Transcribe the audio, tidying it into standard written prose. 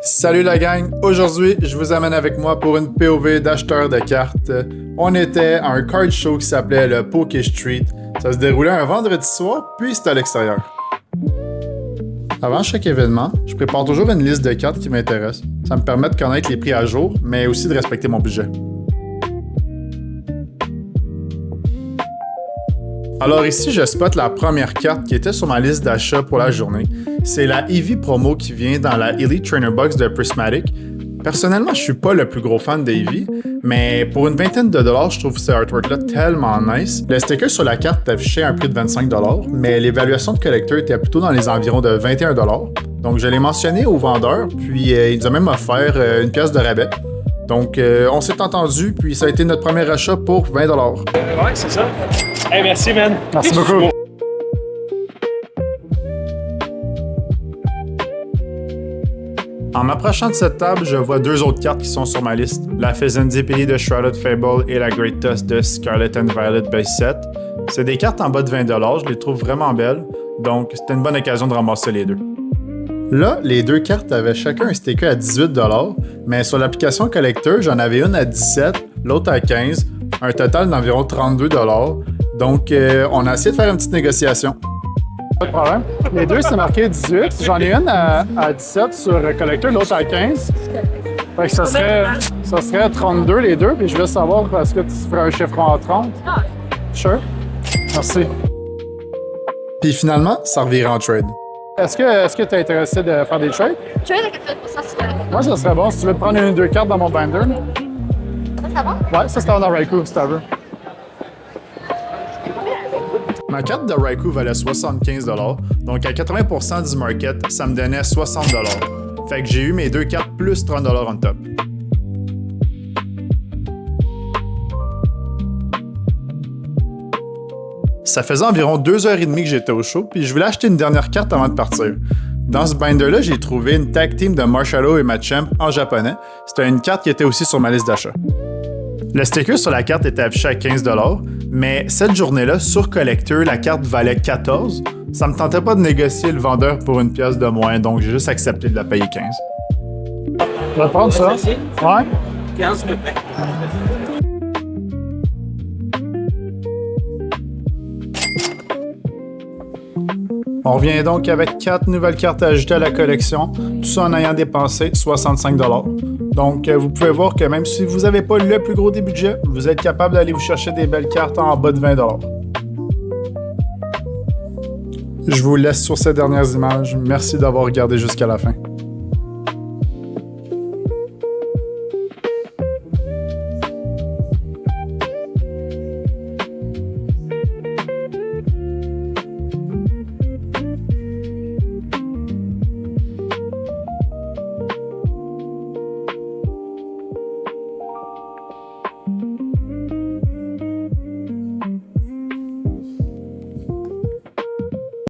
Salut la gang! Aujourd'hui, je vous amène avec moi pour une POV d'acheteur de cartes. On était à un card show qui s'appelait le Poké Street. Ça se déroulait un vendredi soir, puis c'était à l'extérieur. Avant chaque événement, je prépare toujours une liste de cartes qui m'intéressent. Ça me permet de connaître les prix à jour, mais aussi de respecter mon budget. Alors ici, je spot la première carte qui était sur ma liste d'achat pour la journée. C'est la Eevee promo qui vient dans la Elite Trainer Box de Prismatic. Personnellement, je suis pas le plus gros fan d'Eevee, mais pour une vingtaine de dollars, je trouve ce artwork-là tellement nice. Le sticker sur la carte affichait un prix de 25$, mais l'évaluation de collecteur était plutôt dans les environs de 21$. Donc je l'ai mentionné au vendeur, puis il nous a même offert une pièce de rabais. Donc on s'est entendu, puis ça a été notre premier achat pour 20$. Ouais, c'est ça. Hey, merci, man. Merci beaucoup. En m'approchant de cette table, je vois deux autres cartes qui sont sur ma liste. La Fezandipity de Shrouded Fable et la Great Tusk de Scarlet and Violet Base Set. C'est des cartes en bas de 20$, je les trouve vraiment belles, donc c'était une bonne occasion de ramasser les deux. Là, les deux cartes avaient chacun un sticker à 18$, mais sur l'application collector, j'en avais une à 17$, l'autre à 15$, un total d'environ 32$. Donc, on a essayé de faire une petite négociation. Pas de problème. Les deux, c'est marqué 18. J'en ai une à 17 sur Collector, l'autre à 15. Fait que ça serait 32 les deux. Puis je veux savoir, est-ce que tu ferais un chiffre en 30? Sure. Merci. Puis finalement, ça revient en trade. Est-ce que tu es intéressé de faire des trades? Tu veux la 80%, s'il te plaît? Moi, ça serait bon. Si tu veux prendre une ou deux cartes dans mon binder. Là. Ça va? Ouais, ça, c'est dans Raikou, si tu veux. Ma carte de Raikou valait 75$, donc à 80% du market, ça me donnait 60$. Fait que j'ai eu mes deux cartes plus 30$ on top. Ça faisait environ 2h30 que j'étais au show, puis je voulais acheter une dernière carte avant de partir. Dans ce binder-là, j'ai trouvé une tag team de Marshalo et Machamp en japonais. C'était une carte qui était aussi sur ma liste d'achat. Le sticker sur la carte était affiché à 15$, mais cette journée-là, sur Collector, la carte valait 14$. Ça me tentait pas de négocier le vendeur pour une pièce de moins, donc j'ai juste accepté de la payer 15$. Je vais prendre ça. Ouais. 15 peut être. On revient donc avec 4 nouvelles cartes à ajouter à la collection, tout ça en ayant dépensé 65$. Donc, vous pouvez voir que même si vous n'avez pas le plus gros des budgets, vous êtes capable d'aller vous chercher des belles cartes en bas de 20$. Je vous laisse sur ces dernières images. Merci d'avoir regardé jusqu'à la fin.